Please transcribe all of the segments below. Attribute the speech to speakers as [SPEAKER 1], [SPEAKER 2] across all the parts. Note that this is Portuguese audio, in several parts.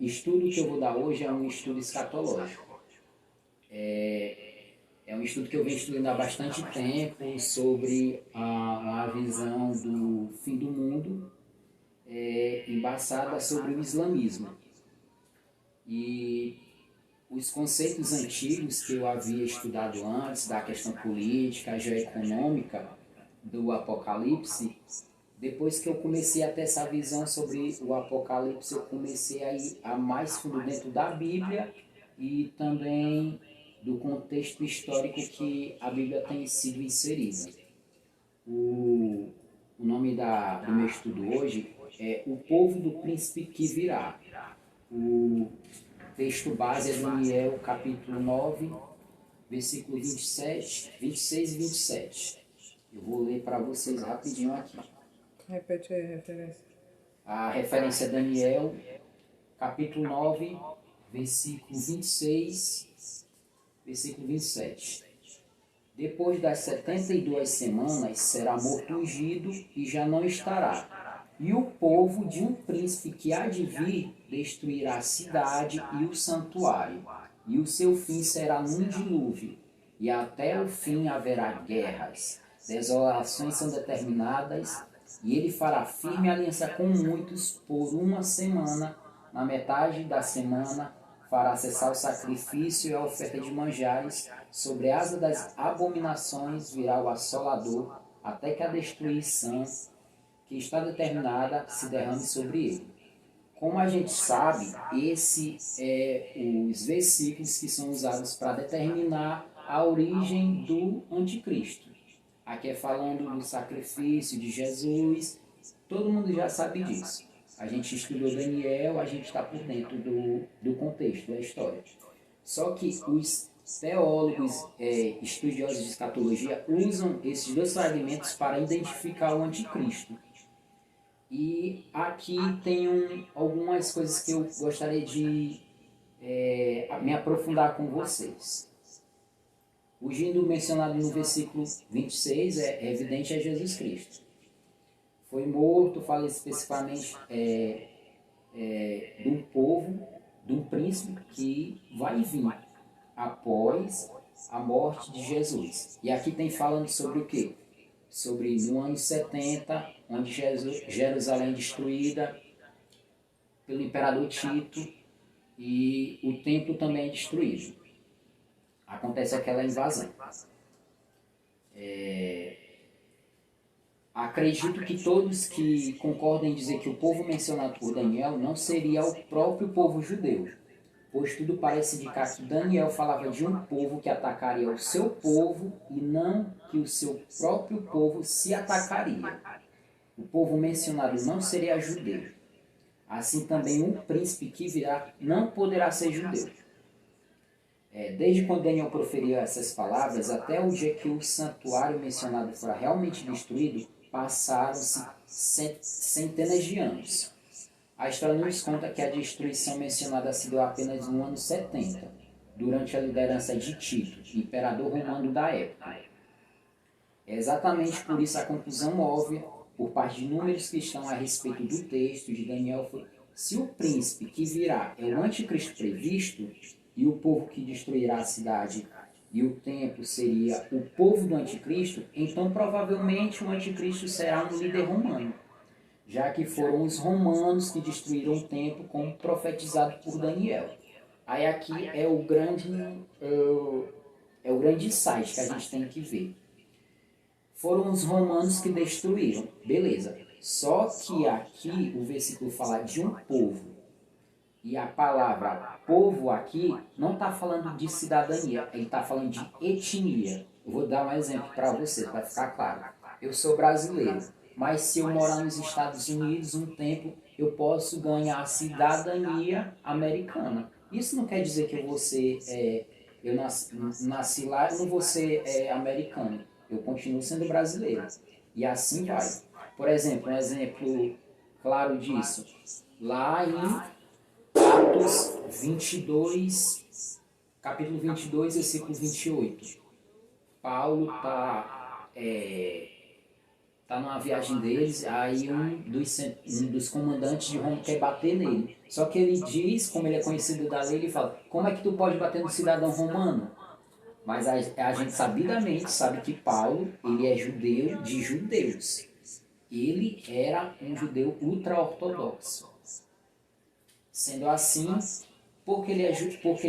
[SPEAKER 1] estudo que eu vou dar hoje é um estudo escatológico. É um estudo que eu venho estudando há bastante tempo sobre a visão do fim do mundo, embasada sobre o islamismo. E os conceitos antigos que eu havia estudado antes, da questão política, geoeconômica, do Apocalipse, depois que eu comecei a ter essa visão sobre o Apocalipse, eu comecei a ir a mais fundo dentro da Bíblia e também do contexto histórico que a Bíblia tem sido inserida. O nome do meu estudo hoje é O Povo do Príncipe que Virá. O texto base é Daniel, capítulo 9, versículo 27, 26 e 27. Eu vou ler para vocês rapidinho aqui.
[SPEAKER 2] Repete aí a referência.
[SPEAKER 1] A referência é Daniel, capítulo 9, versículo 26, versículo 27. Depois das 72 semanas será morto o ungido e já não estará. E o povo de um príncipe que há de vir destruirá a cidade e o santuário. E o seu fim será num dilúvio. E até o fim haverá guerras. Desolações são determinadas. E ele fará firme aliança com muitos por uma semana. Na metade da semana fará cessar o sacrifício e a oferta de manjares. Sobre a asa das abominações virá o assolador, até que a destruição que está determinada se derrame sobre ele. Como a gente sabe, esses os versículos que são usados para determinar a origem do anticristo. Aqui é falando do sacrifício de Jesus, todo mundo já sabe disso. A gente estudou Daniel, a gente está por dentro do contexto, da história. Só que os teólogos, estudiosos de escatologia, usam esses dois fragmentos para identificar o anticristo. E aqui tem algumas coisas que eu gostaria de me aprofundar com vocês. O gênero mencionado no versículo 26 é evidente a Jesus Cristo. Foi morto, fala especificamente de um povo, de um príncipe que vai vir após a morte de Jesus. E aqui tem falando sobre o quê? Sobre no ano 70, onde Jerusalém é destruída pelo imperador Tito e o templo também é destruído. Acontece aquela invasão. Acredito que todos que concordem em dizer que o povo mencionado por Daniel não seria o próprio povo judeu, pois tudo parece indicar que Daniel falava de um povo que atacaria o seu povo e não que o seu próprio povo se atacaria. O povo mencionado não seria judeu. Assim também um príncipe que virá não poderá ser judeu. Desde quando Daniel proferiu essas palavras, até o dia que o santuário mencionado fora realmente destruído, passaram-se centenas de anos. A história nos conta que a destruição mencionada se deu apenas no ano 70, durante a liderança de Tito, imperador romano da época. É exatamente por isso a conclusão óbvia, por parte de inúmeros cristãos a respeito do texto de Daniel, foi: se o príncipe que virá é o anticristo previsto, e o povo que destruirá a cidade e o templo seria o povo do anticristo, então provavelmente o anticristo será um líder romano, já que foram os romanos que destruíram o templo, como profetizado por Daniel. Aí aqui é o grande insight que a gente tem que ver. Foram os romanos que destruíram, beleza. Só que aqui o versículo fala de um povo. E a palavra povo aqui não está falando de cidadania, ele está falando de etnia. Eu vou dar um exemplo para você, para ficar claro. Eu sou brasileiro, mas se eu morar nos Estados Unidos um tempo, eu posso ganhar a cidadania americana. Isso não quer dizer que eu vou ser, eu nasci lá e não vou ser americano. Eu continuo sendo brasileiro. E assim vai. Por exemplo, um exemplo claro disso. Lá em Atos 22, capítulo 22, versículo 28. Paulo está numa viagem deles, aí um dos comandantes de Roma quer bater nele. Só que ele diz, como ele é conhecido da lei, ele fala, como é que tu pode bater no cidadão romano? Mas a gente sabidamente sabe que Paulo, ele é judeu de judeus. Ele era um judeu ultra-ortodoxo. Sendo assim, porque ele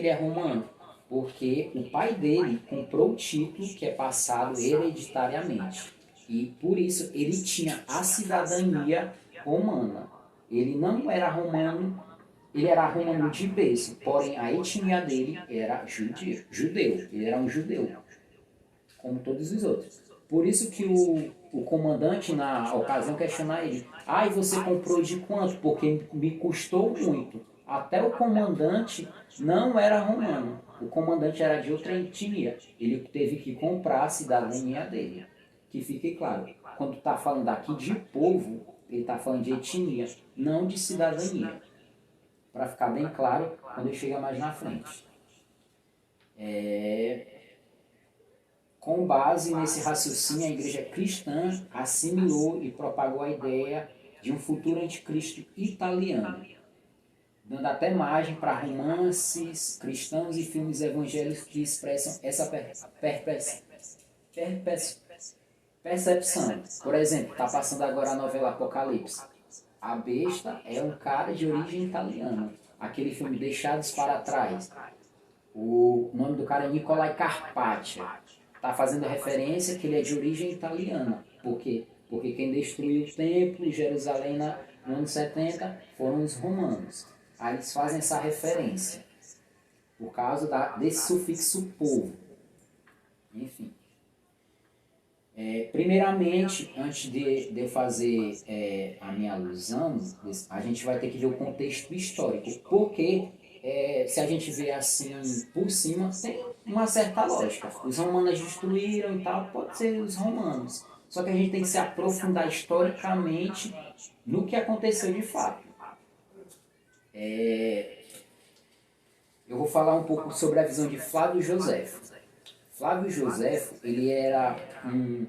[SPEAKER 1] é romano? Porque o pai dele comprou o título que é passado hereditariamente. E por isso ele tinha a cidadania romana. Ele não era romano, ele era romano de berço, porém a etnia dele era judeu. Ele era um judeu, como todos os outros. Por isso que o comandante, na ocasião, questiona ele. Ah, e você comprou de quanto? Porque me custou muito. Até o comandante não era romano. O comandante era de outra etnia. Ele teve que comprar a cidadania dele. Que fique claro, quando está falando aqui de povo, ele está falando de etnia, não de cidadania. Para ficar bem claro, quando ele chega mais na frente. Com base nesse raciocínio, a igreja cristã assimilou e propagou a ideia de um futuro anticristo italiano, dando até margem para romances cristãos e filmes evangélicos que expressam essa percepção. Por exemplo, está passando agora a novela Apocalipse. A besta é um cara de origem italiana. Aquele filme Deixados para Trás. O nome do cara é Nicolai Carpaccia. Está fazendo referência que ele é de origem italiana. Por quê? Porque quem destruiu o templo de Jerusalém no ano 70 foram os romanos. Aí eles fazem essa referência. Por causa desse sufixo povo. Enfim. Primeiramente, antes de eu fazer a minha alusão, a gente vai ter que ver o contexto histórico. Porque se a gente vê assim por cima, tem uma certa lógica. Os romanos destruíram e tal, pode ser os romanos. Só que a gente tem que se aprofundar historicamente no que aconteceu de fato. Eu vou falar um pouco sobre a visão de Flávio Joséfo. Flávio Joséfo, ele era um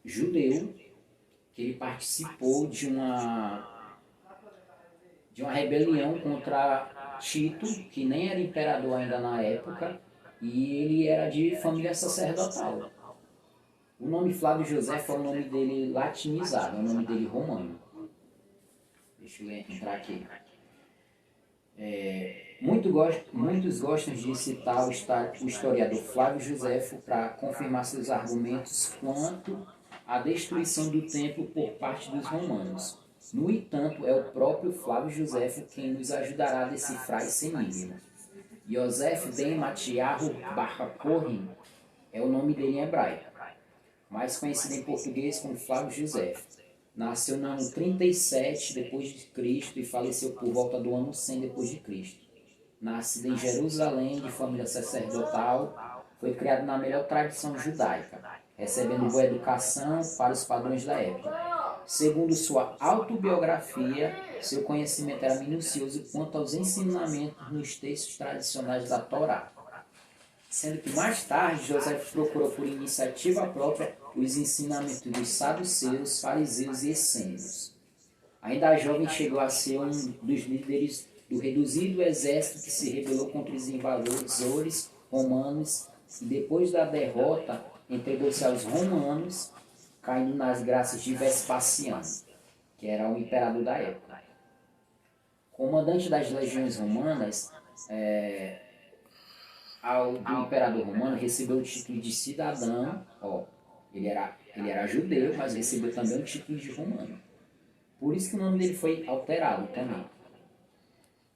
[SPEAKER 1] judeu que ele participou de uma rebelião contra Tito, que nem era imperador ainda na época, e ele era de família sacerdotal. O nome Flávio Joséfo é o nome dele latinizado, é o nome dele romano. Deixa eu entrar aqui. Muitos gostam de citar o historiador Flávio Joséfo para confirmar seus argumentos quanto à destruição do templo por parte dos romanos. No entanto, é o próprio Flávio Joséfo quem nos ajudará a decifrar esse enigma. Yosef ben Matiyahu Bar Kohin é o nome dele em hebraico, mais conhecido em português como Flávio Joséfo. Nasceu no ano 37 depois de Cristo e faleceu por volta do ano 100 depois de Cristo. Nascido em Jerusalém, de família sacerdotal, foi criado na melhor tradição judaica, recebendo boa educação para os padrões da época. Segundo sua autobiografia, seu conhecimento era minucioso quanto aos ensinamentos nos textos tradicionais da Torá, sendo que mais tarde José procurou por iniciativa própria os ensinamentos dos saduceus, fariseus e essênios. Ainda jovem chegou a ser um dos líderes do reduzido exército que se rebelou contra os invasores romanos e depois da derrota entregou-se aos romanos, caindo nas graças de Vespasiano, que era o imperador da época. Comandante das legiões romanas, do imperador romano, recebeu o título de cidadão. Ele era judeu, mas recebeu também o título de romano. Por isso que o nome dele foi alterado também.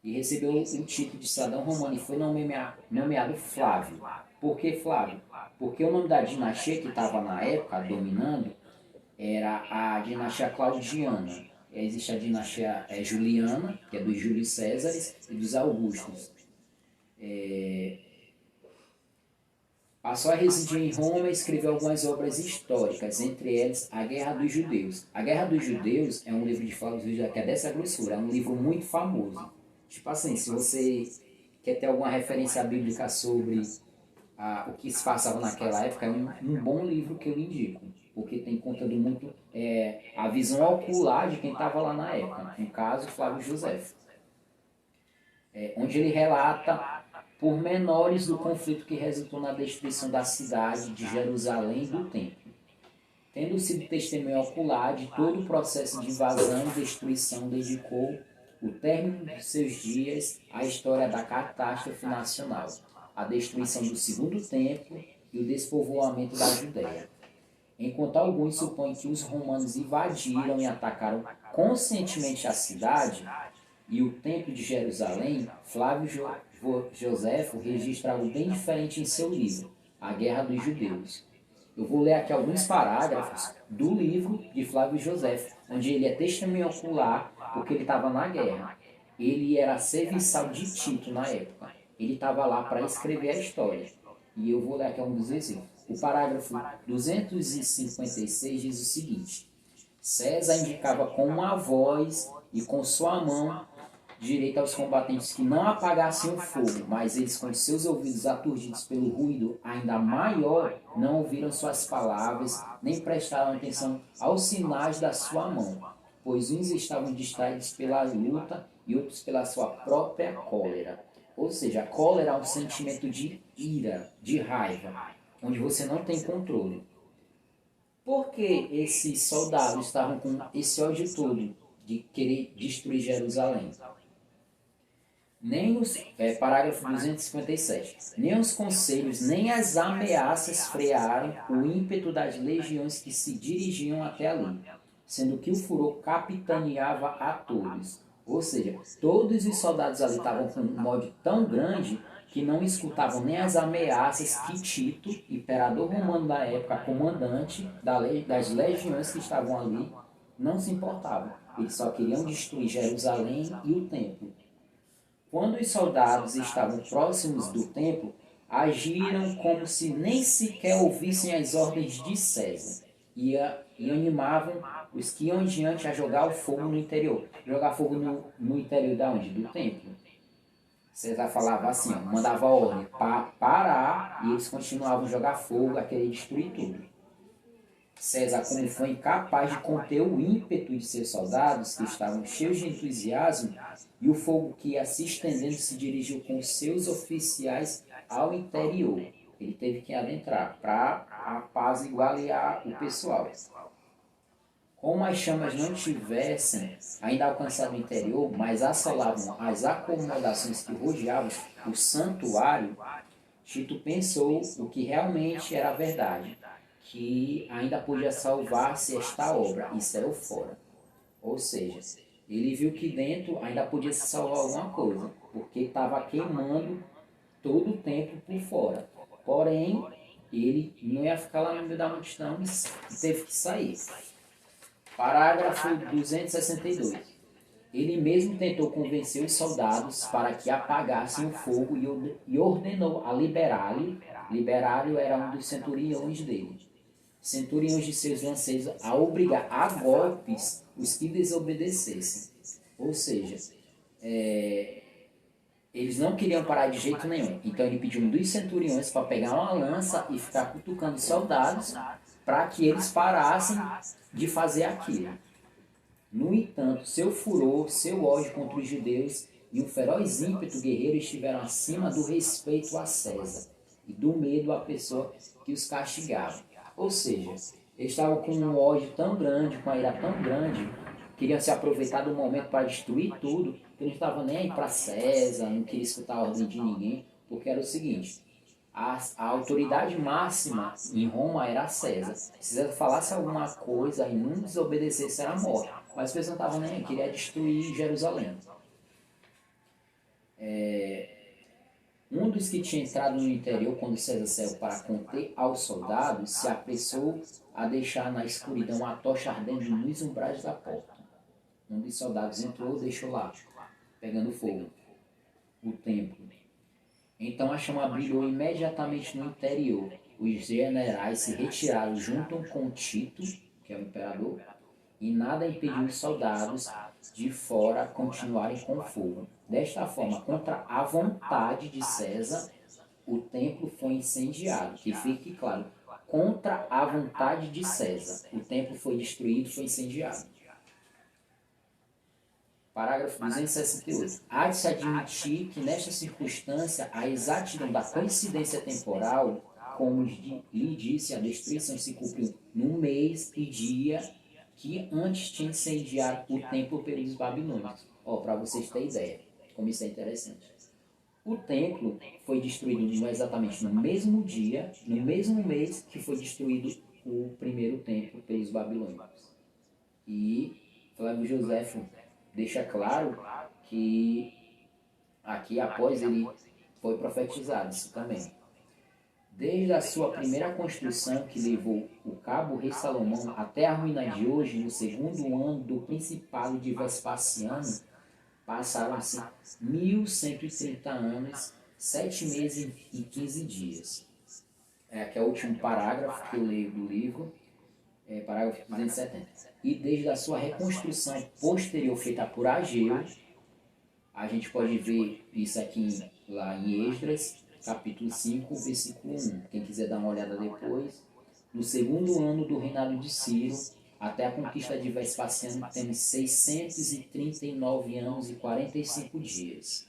[SPEAKER 1] E recebeu o título de cidadão romano e foi nomeado Flávio. Por que Flávio? Porque o nome da dinastia que estava na época dominando era a dinastia Claudiana. Existe a dinastia Juliana, que é dos Júlio Césares e dos Augustos. Passou a residir em Roma e escreveu algumas obras históricas, entre elas A Guerra dos Judeus. A Guerra dos Judeus é um livro de Flávio Joséfo que é dessa grossura, é um livro muito famoso. Tipo assim, se você quer ter alguma referência bíblica sobre o que se passava naquela época, é um bom livro que eu indico, porque tem contando muito a visão ocular de quem estava lá na época, no caso, Flávio Joséfo. onde ele relata pormenores do conflito que resultou na destruição da cidade de Jerusalém e do templo, tendo sido testemunha ocular de todo o processo de invasão e destruição, dedicou o término de seus dias à história da catástrofe nacional, a destruição do segundo templo e o despovoamento da Judéia. Enquanto alguns supõem que os romanos invadiram e atacaram conscientemente a cidade e o templo de Jerusalém, Flávio Joséfo registra algo bem diferente em seu livro, A Guerra dos Judeus. Eu vou ler aqui alguns parágrafos do livro de Flávio Joséfo, onde ele é testemunha ocular porque ele estava na guerra. Ele era serviçal de Tito na época. Ele estava lá para escrever a história. E eu vou ler aqui alguns exemplos. O parágrafo 256 diz o seguinte: César indicava com uma voz e com sua mão direita aos combatentes que não apagassem o fogo, mas eles, com seus ouvidos aturdidos pelo ruído ainda maior, não ouviram suas palavras, nem prestaram atenção aos sinais da sua mão, pois uns estavam distraídos pela luta e outros pela sua própria cólera. Ou seja, a cólera é um sentimento de ira, de raiva, onde você não tem controle. Por que esses soldados estavam com esse ódio todo de querer destruir Jerusalém? Parágrafo 257. Nem os conselhos, nem as ameaças frearam o ímpeto das legiões que se dirigiam até ali, sendo que o furor capitaneava a todos. Ou seja, todos os soldados ali estavam com um ódio tão grande que não escutavam nem as ameaças que Tito, imperador romano da época, comandante das legiões que estavam ali, não se importavam. Eles só queriam destruir Jerusalém e o templo. Quando os soldados estavam próximos do templo, agiram como se nem sequer ouvissem as ordens de César e animavam os que iam adiante a jogar o fogo no interior. Jogar fogo no interior da onde? Do templo. César falava assim, mandava a ordem para parar e eles continuavam a jogar fogo, a querer destruir tudo. César, como foi incapaz de conter o ímpeto de seus soldados, que estavam cheios de entusiasmo, e o fogo que ia se estendendo se dirigiu com seus oficiais ao interior. Ele teve que adentrar para apaziguar o pessoal. Como as chamas não tivessem ainda alcançado o interior, mas assolavam as acomodações que rodeavam o santuário, Tito pensou o que realmente era a verdade, que ainda podia salvar-se esta obra, isso era o fora. Ou seja, ele viu que dentro ainda podia se salvar alguma coisa, porque estava queimando todo o templo por fora. Porém, ele não ia ficar lá no meio da multidão e teve que sair. Parágrafo 262. Ele mesmo tentou convencer os soldados para que apagassem o fogo e ordenou a Liberálio. Liberálio era um dos centuriões dele. Centuriões de seus lanceiros a obrigar a golpes os que desobedecessem. Ou seja, eles não queriam parar de jeito nenhum. Então ele pediu um dos centuriões para pegar uma lança e ficar cutucando os soldados para que eles parassem de fazer aquilo. No entanto, seu furor, seu ódio contra os judeus e um feroz ímpeto guerreiro estiveram acima do respeito a César e do medo à pessoa que os castigava. Ou seja, eles estavam com um ódio tão grande, com a ira tão grande, queriam se aproveitar do momento para destruir tudo, que não estavam nem aí para César, não queria escutar a ordem de ninguém, porque era o seguinte: a autoridade máxima em Roma era César. Se César falasse alguma coisa e não desobedecesse, era morte. Mas as pessoas não estavam nem aí, queria destruir Jerusalém. Um dos que tinha entrado no interior quando César saiu para conter aos soldados se apressou a deixar na escuridão a tocha ardendo nos umbrais da porta. Um dos soldados entrou e deixou lá, pegando fogo, o templo. Então a chama brilhou imediatamente no interior. Os generais se retiraram junto com Tito, que é o imperador, e nada impediu os soldados de fora continuarem com o fogo. Desta forma, contra a vontade de César, o templo foi incendiado. Que fique claro, contra a vontade de César, o templo foi destruído, foi incendiado. Parágrafo 268. Há de se admitir que, nesta circunstância, a exatidão da coincidência temporal, como lhe disse, a destruição se cumpriu no mês e dia que antes tinha incendiado o templo pelos babilônios. Para vocês terem ideia, como isso é interessante. O templo foi destruído exatamente no mesmo dia, no mesmo mês que foi destruído o primeiro templo pelos babilônios. E Flávio Josefo deixa claro que aqui após ele foi profetizado isso também. Desde a sua primeira construção, que levou o cabo rei Salomão até a ruína de hoje, no segundo ano do principado de Vespasiano, passaram-se 1130 anos, 7 meses e 15 dias. Aqui é o último parágrafo que eu leio do livro, parágrafo 270. E desde a sua reconstrução posterior feita por Ageu, a gente pode ver isso aqui lá em Esdras, capítulo 5, versículo 1. Quem quiser dar uma olhada depois. No segundo ano do reinado de Ciro, até a conquista de Vespasiano, temos 639 anos e 45 dias.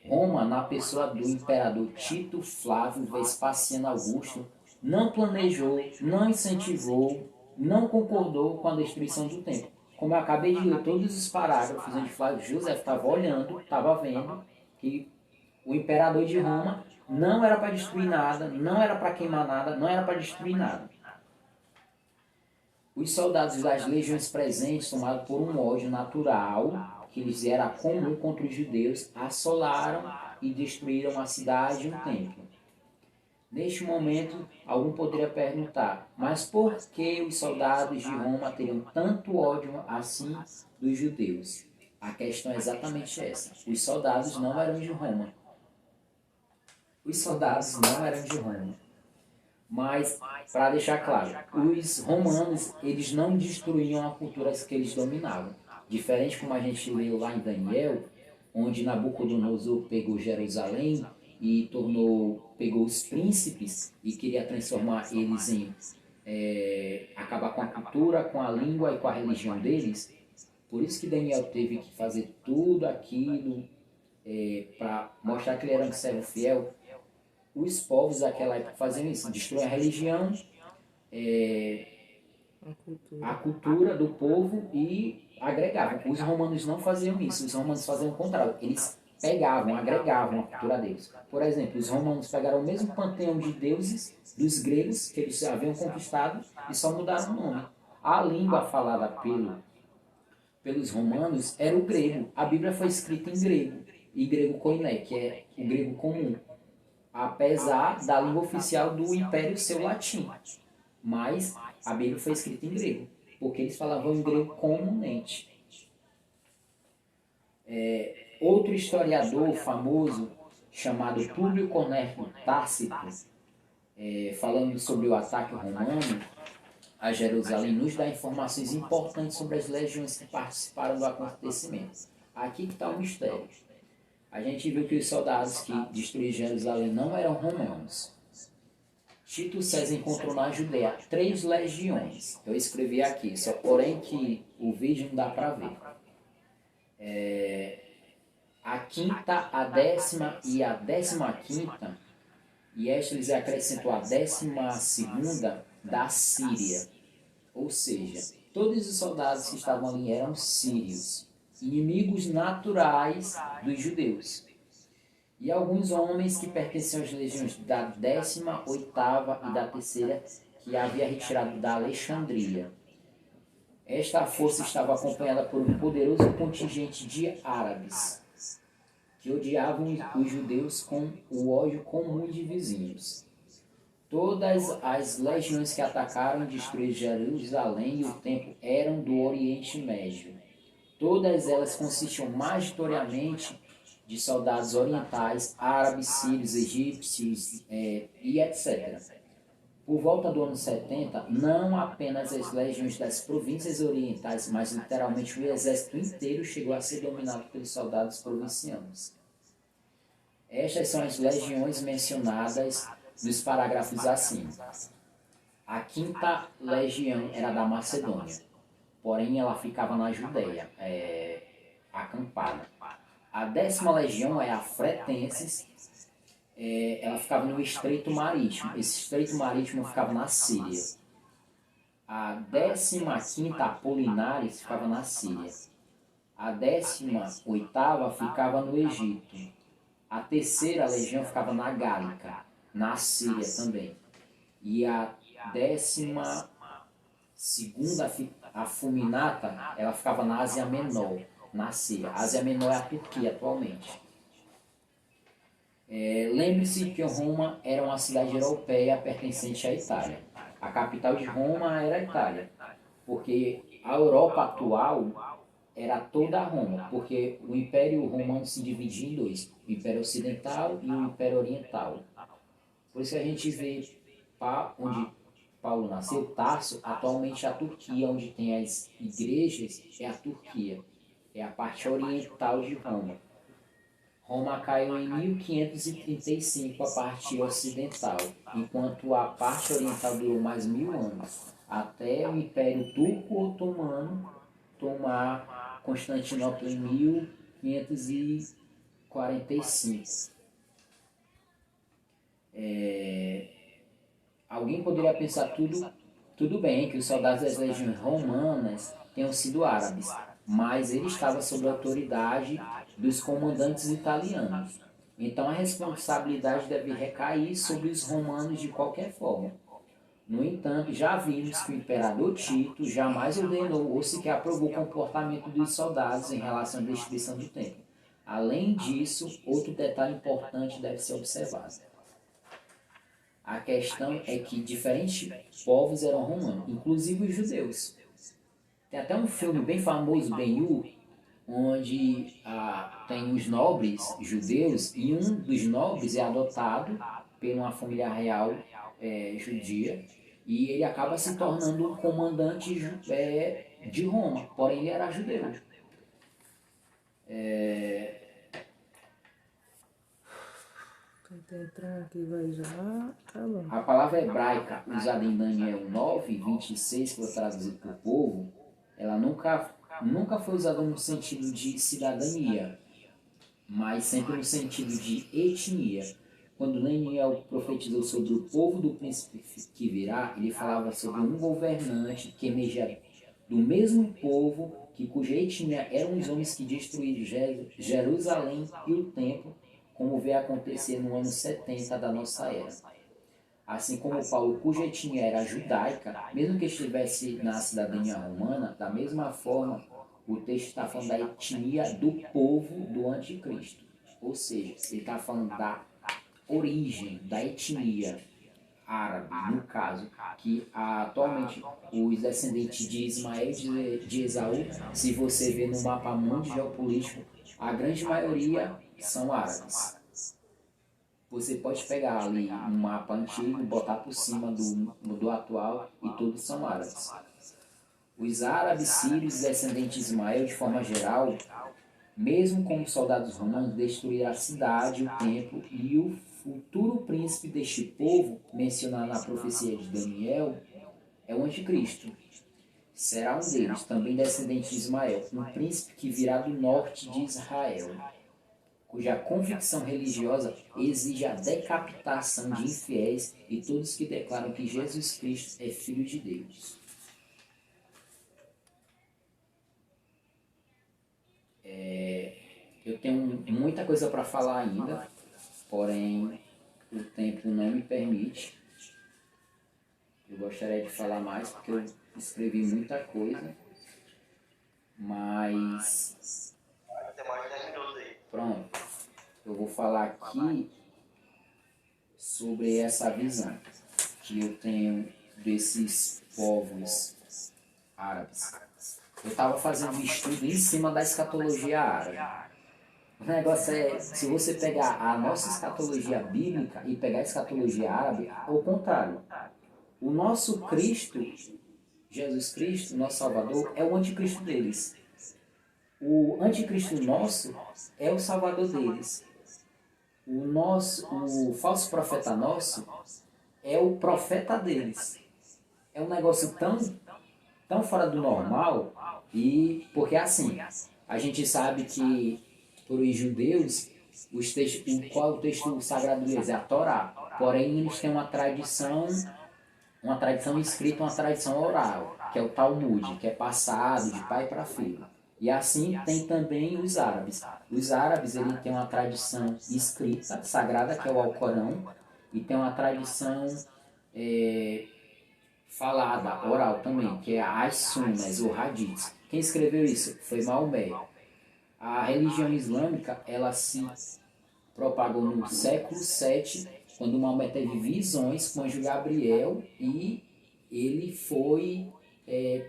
[SPEAKER 1] Roma, na pessoa do imperador Tito Flávio Vespasiano Augusto, não planejou, não incentivou, não concordou com a destruição do templo. Como eu acabei de ler todos os parágrafos onde Flávio José estava olhando, estava vendo que o imperador de Roma não era para destruir nada, não era para queimar nada, não era para destruir nada. Os soldados das legiões presentes, tomados por um ódio natural que lhes era comum contra os judeus, assolaram e destruíram a cidade e o templo. Neste momento, algum poderia perguntar, mas por que os soldados de Roma teriam tanto ódio assim dos judeus? A questão é exatamente essa. Os soldados não eram de Roma. Os soldados não eram de Roma. Mas, para deixar claro, os romanos, eles não destruíam a cultura que eles dominavam. Diferente como a gente leu lá em Daniel, onde Nabucodonosor pegou Jerusalém e pegou os príncipes e queria transformar eles em acabar com a cultura, com a língua e com a religião deles. Por isso que Daniel teve que fazer tudo aquilo para mostrar que ele era um servo fiel. Os povos daquela época faziam isso, destruíam a religião, a cultura do povo e agregavam. Os romanos não faziam isso, os romanos faziam o contrário. Eles pegavam, agregavam a cultura deles. Por exemplo, os romanos pegaram o mesmo panteão de deuses dos gregos que eles haviam conquistado e só mudaram o nome. A língua falada pelos romanos era o grego. A Bíblia foi escrita em grego, e grego koiné, que é o grego comum, apesar da língua oficial do Império ser o latim. Mas a Bíblia foi escrita em grego, porque eles falavam em grego comumente. Outro historiador famoso, chamado Públio Cornélio Tácito, falando sobre o ataque romano a Jerusalém, nos dá informações importantes sobre as legiões que participaram do acontecimento. Aqui que está o mistério. A gente viu que os soldados que destruíram Jerusalém não eram romanos. Tito César encontrou na Judéia 3 legiões. Eu escrevi aqui, só porém que o vídeo não dá para ver. A quinta, a 10ª e a 15ª, e esta lhes acrescentou a 12ª da Síria. Ou seja, todos os soldados que estavam ali eram sírios, inimigos naturais dos judeus. E alguns homens que pertenciam às legiões da 18ª e da 3ª, que havia retirado da Alexandria. Esta força estava acompanhada por um poderoso contingente de árabes, que odiavam os judeus com o ódio comum de vizinhos. Todas as legiões que atacaram e destruíram Jerusalém e o templo eram do Oriente Médio. Todas elas consistiam majoritariamente de soldados orientais, árabes, sírios, egípcios e etc. Por volta do ano 70, não apenas as legiões das províncias orientais, mas literalmente o exército inteiro chegou a ser dominado pelos soldados provincianos. Estas são as legiões mencionadas nos parágrafos acima. A 5ª legião era da Macedônia. porém ela ficava na Judéia, acampada. A 10ª legião é a Fretenses, ela ficava no Estreito Marítimo. Esse Estreito Marítimo ficava na Síria. A 15ª Apolinares ficava na Síria. A 18ª ficava no Egito. A 3ª legião ficava na Gálica, na Síria também. E a 12ª, a Fulminata, ela ficava na Ásia Menor, na Síria. A Ásia Menor é a Turquia atualmente. Lembre-se que Roma era uma cidade europeia pertencente à Itália. A capital de Roma era a Itália, porque a Europa atual era toda Roma, porque o Império Romano se dividia em dois, o Império Ocidental e o Império Oriental. Por isso que a gente vê onde Paulo nasceu, Tarso, atualmente a Turquia, onde tem as igrejas, é a Turquia, é a parte oriental de Roma. Roma caiu em 1535, a parte ocidental, enquanto a parte oriental durou mais 1000 anos, até o Império Turco-Otomano tomar Constantinopla em 1545. Alguém poderia pensar tudo bem que os soldados das legiões romanas tenham sido árabes, mas ele estava sob a autoridade dos comandantes italianos. Então a responsabilidade deve recair sobre os romanos de qualquer forma. No entanto, já vimos que o imperador Tito jamais ordenou ou sequer aprovou o comportamento dos soldados em relação à destruição do templo. Além disso, outro detalhe importante deve ser observado. A questão é que diferentes povos eram romanos, inclusive os judeus. Tem até um filme bem famoso, Ben-Hur, onde tem os nobres judeus e um dos nobres é adotado por uma família real judia e ele acaba se tornando um comandante de Roma, porém ele era judeu.
[SPEAKER 2] Entrar aqui vai já, tá bom.
[SPEAKER 1] A palavra hebraica usada em Daniel 9, 26, que eu traduzi para o povo, ela nunca foi usada no sentido de cidadania, mas sempre no sentido de etnia. Quando Daniel profetizou sobre o povo do príncipe que virá, ele falava sobre um governante que emergia do mesmo povo, cuja etnia eram os homens que destruíram Jerusalém e o templo, como veio acontecer no ano 70 da nossa era. Assim como Paulo, cuja etnia era judaica, mesmo que estivesse na cidadania romana, da mesma forma, o texto está falando da etnia do povo do anticristo. Ou seja, ele está falando da origem, da etnia árabe, no caso, que atualmente os descendentes de Ismael e de Esaú, se você ver no mapa mundo geopolítico, a grande maioria são árabes. Você pode pegar ali um mapa antigo e botar por cima do atual e todos são árabes. Os árabes, sírios e descendentes de Ismael, de forma geral, mesmo como soldados romanos, destruíram a cidade, o templo e o futuro príncipe deste povo, mencionado na profecia de Daniel, é o anticristo. Será um deles, também descendente de Ismael, um príncipe que virá do norte de Israel, cuja convicção religiosa exige a decapitação de infiéis e todos que declaram que Jesus Cristo é Filho de Deus. Eu tenho muita coisa para falar ainda, porém o tempo não me permite. Eu gostaria de falar mais porque eu escrevi muita coisa, mas pronto, eu vou falar aqui sobre essa visão que eu tenho desses povos árabes. Eu estava fazendo um estudo em cima da escatologia árabe. O negócio é, se você pegar a nossa escatologia bíblica e pegar a escatologia árabe, ao contrário. O nosso Cristo, Jesus Cristo, nosso Salvador, é o anticristo deles. O anticristo nosso é o Salvador deles. O falso profeta nosso é o profeta deles. É um negócio tão tão fora do normal, e porque assim, a gente sabe que para os judeus, qual é o texto sagrado deles? É a Torá. Porém, eles têm uma tradição escrita, uma tradição oral, que é o Talmud, que é passado de pai para filho. E assim tem também os árabes. Os árabes ele têm uma tradição escrita, sagrada, que é o Alcorão, e tem uma tradição falada, oral também, que é as Sunnas, ou Hadiths. Quem escreveu isso? Foi Maomé. A religião islâmica, ela se propagou no século VII, quando Maomé teve visões com o anjo Gabriel e ele foi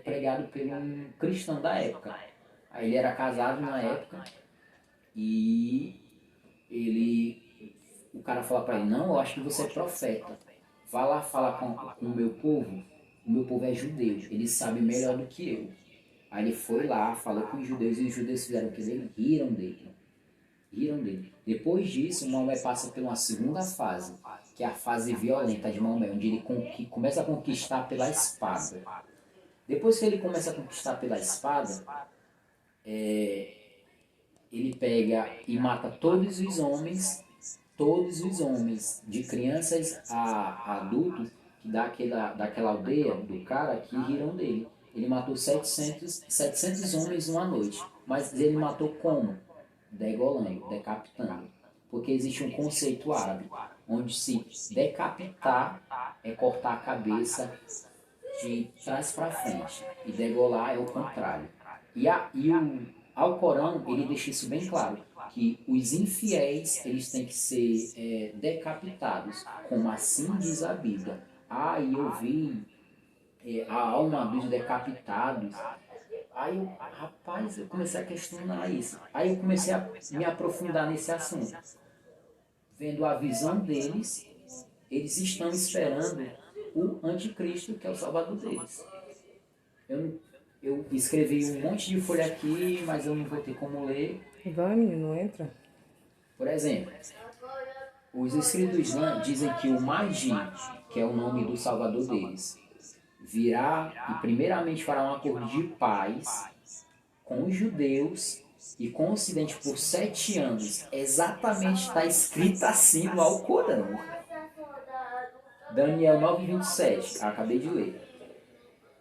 [SPEAKER 1] pregado por um cristão da época. Aí ele era casado na época e o cara falou para ele, não, eu acho que você é profeta. Vá lá falar com o meu povo é judeu, eles sabem melhor do que eu. Aí ele foi lá, falou com os judeus e os judeus fizeram o que ele riram dele. Depois disso, Maomé passa por uma segunda fase, que é a fase violenta de Maomé, onde ele começa a conquistar pela espada. Depois que ele começa a conquistar pela espada, ele pega e mata todos os homens, de crianças a adultos, daquela aldeia, do cara, que riram dele. Ele matou 700 homens numa noite, mas ele matou como? Degolando, decapitando. Porque existe um conceito árabe, onde se decapitar é cortar a cabeça de trás para frente, e degolar é o contrário. E o Alcorão, ele deixa isso bem claro, que os infiéis, eles têm que ser decapitados, como assim diz a Bíblia. E eu vi a alma dos decapitados. Rapaz, eu comecei a questionar isso. Aí eu comecei a me aprofundar nesse assunto. Vendo a visão deles, eles estão esperando o anticristo, que é o salvador deles. Eu escrevi um monte de folha aqui, mas eu não vou ter como ler.
[SPEAKER 2] Vai, menino, entra.
[SPEAKER 1] Por exemplo, os escritos do Islã dizem que o Mahdi, que é o nome do salvador deles, virá e primeiramente fará um acordo de paz com os judeus e com o Ocidente por 7 anos. Exatamente está escrito assim no Alcorão. Daniel 9:27, acabei de ler.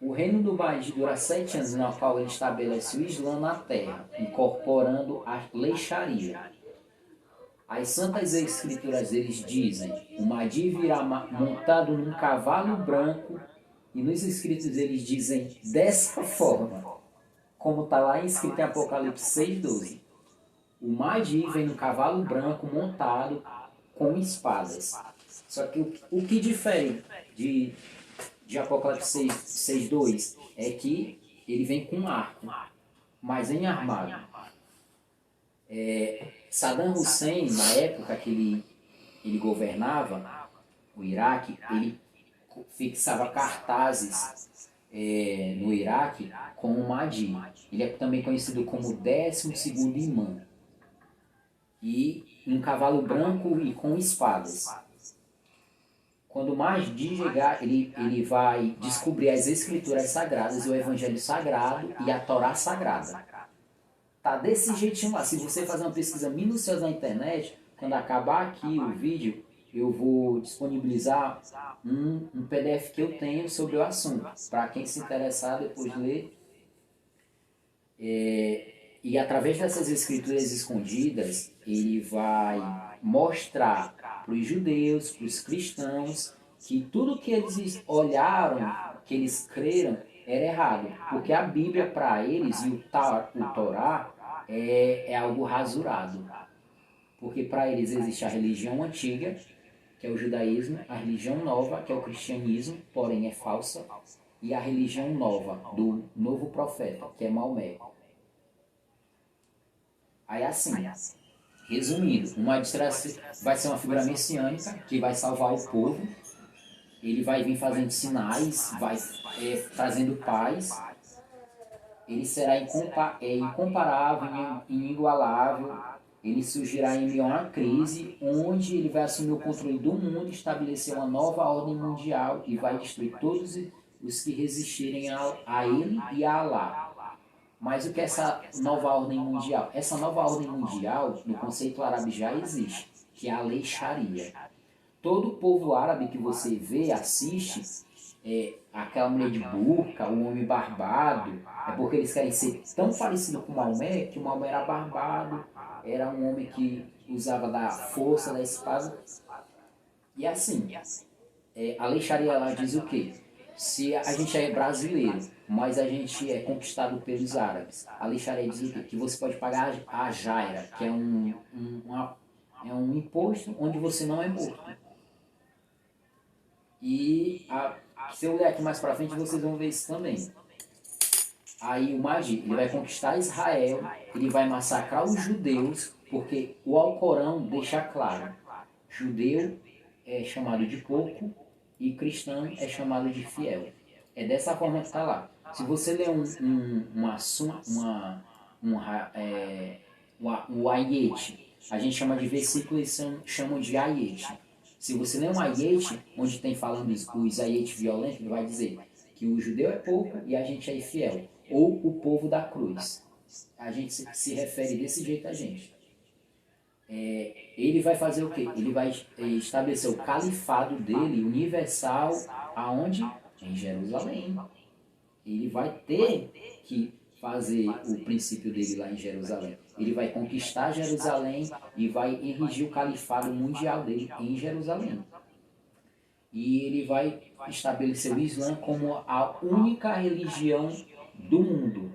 [SPEAKER 1] O reino do Mahdi dura 7 anos, na qual ele estabelece o Islã na terra, incorporando a lei Sharia. As santas escrituras deles dizem, o Mahdi virá montado num cavalo branco, e nos escritos eles dizem dessa forma, como está lá escrito em Apocalipse 6:12. O Mahdi vem num cavalo branco montado com espadas. Só que o que difere de Apocalipse 6:2 é que ele vem com arco, mas em armado. Saddam Hussein, na época que ele governava o Iraque, ele fixava cartazes no Iraque com o Mahdi. Ele é também conhecido como 12º imã. E um cavalo branco e com espadas. Quando o Mahdi chegar, ele vai descobrir as escrituras sagradas, o evangelho sagrado e a Torá sagrada. Tá desse jeitinho lá. Se você fazer uma pesquisa minuciosa na internet, quando acabar aqui o vídeo, eu vou disponibilizar um PDF que eu tenho sobre o assunto, para quem se interessar depois ler. E através dessas escrituras escondidas, ele vai mostrar para os judeus, para os cristãos, que tudo que eles olharam, que eles creram, era errado. Porque a Bíblia para eles e o Torá é algo rasurado. Porque para eles existe a religião antiga, que é o judaísmo, a religião nova, que é o cristianismo, porém é falsa, e a religião nova, do novo profeta, que é Maomé. Aí assim, resumindo, o Mahdi vai ser uma figura messiânica que vai salvar o povo. Ele vai vir fazendo sinais, vai trazendo paz. Ele será incomparável, inigualável. Ele surgirá em meio a uma crise, onde ele vai assumir o controle do mundo, estabelecer uma nova ordem mundial e vai destruir os que resistirem a ele e a Alá. Mas o que é essa nova ordem mundial? Essa nova ordem mundial, no conceito árabe, já existe, que é a lei Sharia. Todo povo árabe que você vê, assiste, aquela mulher de burca, o homem barbado, é porque eles querem ser tão parecido com Maomé, que o Maomé era barbado, era um homem que usava da força da espada. E assim, a lei Sharia ela diz o quê? Se a gente é brasileiro, mas a gente é conquistado pelos árabes, a lei Sharia diz o quê? Que você pode pagar a jaira, que é um imposto onde você não é morto. E se eu ler aqui mais pra frente, vocês vão ver isso também. Aí o Mahdi, ele vai conquistar Israel, ele vai massacrar os judeus, porque o Alcorão deixa claro, judeu é chamado de porco e cristão é chamado de fiel. É dessa forma que está lá. Se você ler o ayete, a gente chama de versículo, eles chamam de ayete. Se você ler um ayete, onde tem falando os ayete violentos, ele vai dizer que o judeu é porco e a gente é fiel. Ou o povo da cruz. A gente se refere desse jeito a gente. Ele vai fazer o quê? Ele vai estabelecer o califado dele, universal, aonde? Em Jerusalém. Ele vai ter que fazer o princípio dele lá em Jerusalém. Ele vai conquistar Jerusalém e vai erigir o califado mundial dele em Jerusalém. E ele vai estabelecer o Islã como a única religião do mundo.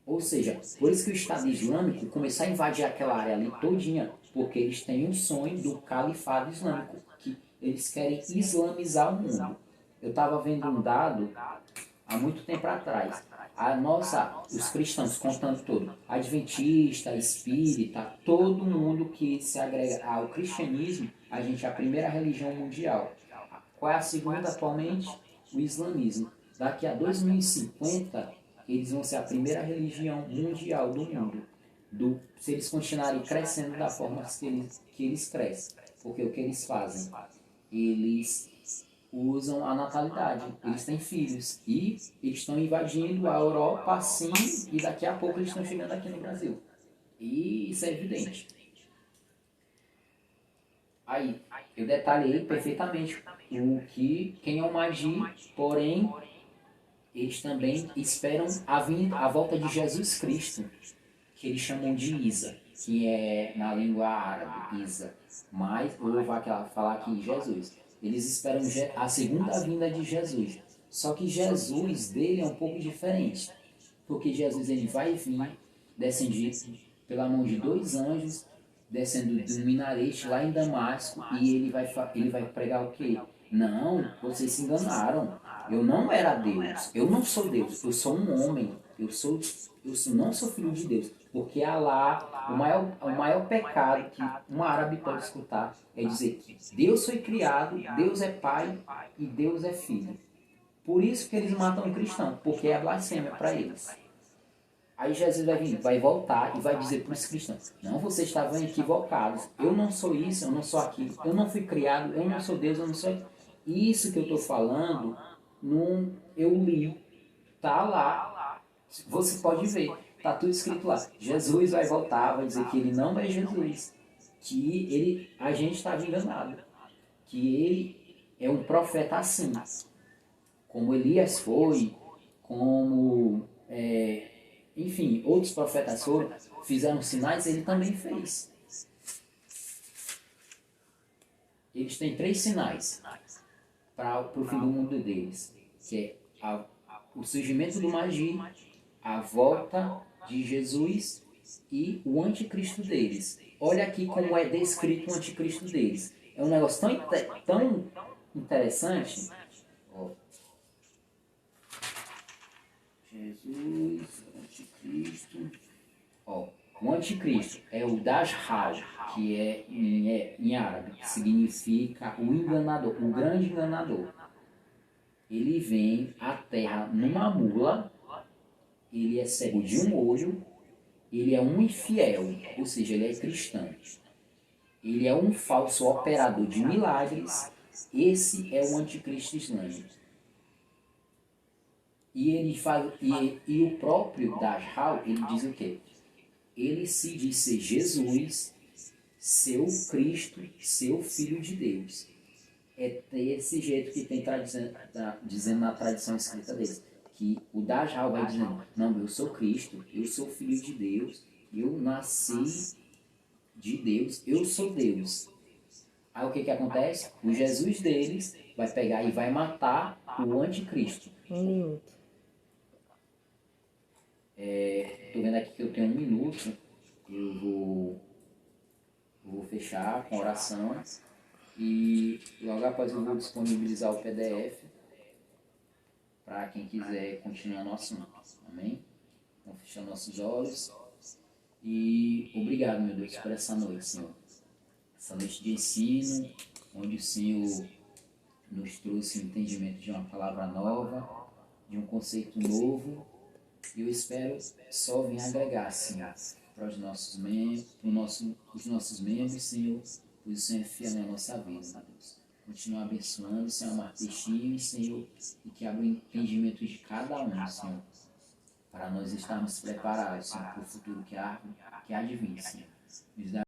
[SPEAKER 1] Ou seja, por isso que o Estado Islâmico começou a invadir aquela área ali todinha, porque eles têm um sonho do califado islâmico, que eles querem islamizar o mundo. Eu estava vendo um dado há muito tempo atrás. Os cristãos, contando tudo, adventista, espírita, todo mundo que se agrega ao cristianismo, a gente é a primeira religião mundial. Qual é a segunda atualmente? O islamismo. Daqui a 2050, eles vão ser a primeira religião mundial do mundo. Se eles continuarem crescendo da forma que eles crescem. Porque o que eles fazem? Eles usam a natalidade. Eles têm filhos. E eles estão invadindo a Europa assim, e daqui a pouco eles estão chegando aqui no Brasil. E isso é evidente. Aí, eu detalhei perfeitamente quem é o Mahdi, porém, eles também esperam a volta de Jesus Cristo, que eles chamam de Isa, que é na língua árabe, Isa. Mas eu vou falar aqui Jesus. Eles esperam a segunda vinda de Jesus. Só que Jesus dele é um pouco diferente, porque Jesus ele vai vir descendido pela mão de 2 anjos, descendo de um minarete lá em Damasco, e ele vai pregar o quê? Não, vocês se enganaram. Eu não era Deus. Eu não sou Deus. Eu sou um homem. Não sou filho de Deus. Porque Alá, o maior pecado que um árabe pode escutar é dizer que Deus foi criado, Deus é pai e Deus é filho. Por isso que eles matam um cristão, porque é blasfêmia para eles. Aí Jesus vai voltar e vai dizer para os cristãos: não, vocês estavam equivocados. Eu não sou isso, eu não sou aquilo. Eu não fui criado, eu não sou Deus, eu não sou. Isso que eu estou falando, eu li. Tá lá. Você pode ver. Tá tudo escrito lá. Jesus vai voltar, vai dizer que ele não é Jesus. Que a gente estava enganado. Que ele é um profeta assim. Como Elias foi, como... enfim, outros profetas fizeram sinais, ele também fez. Eles têm 3 sinais para o fim do mundo deles, que é o surgimento do Mahdi, a volta de Jesus e o anticristo deles. Olha aqui como é descrito o anticristo deles. É um negócio tão interessante. Ó. Jesus, anticristo. Ó, o anticristo é o Dajjal, que é em árabe, que significa o enganador, o grande enganador. Ele vem à terra numa mula, ele é cego de um olho, ele é um infiel, ou seja, ele é cristão. Ele é um falso operador de milagres. Esse é o anticristo islâmico. E ele fala, e o próprio Dajjal, ele diz o quê? Ele se diz ser Jesus, seu Cristo, seu Filho de Deus. É desse jeito que tem tradição, dizendo na tradição escrita deles. Que o Dajjal vai dizendo, não, eu sou Cristo, eu sou Filho de Deus, eu nasci de Deus, eu sou Deus. Aí o que que acontece? O Jesus deles vai pegar e vai matar o anticristo.
[SPEAKER 2] 1 minuto.
[SPEAKER 1] Estou vendo aqui que eu tenho 1 minuto. Eu vou fechar com oração. E logo após eu vou disponibilizar o PDF para quem quiser continuar no assunto. Amém? Então, fechando nossos olhos. E obrigado, meu Deus, por essa noite, Senhor. Essa noite de ensino, onde o Senhor nos trouxe o entendimento de uma palavra nova, de um conceito novo. E eu espero só vir agregar, Senhor, para os nossos membros, os nossos membros, Senhor, pois o Senhor é fiel na nossa vida, meu Deus. Continua abençoando, Senhor, Martestinho, Senhor, e que abra o entendimento de cada um, Senhor, para nós estarmos preparados, Senhor, para o futuro que há de vir, Senhor. Nos dá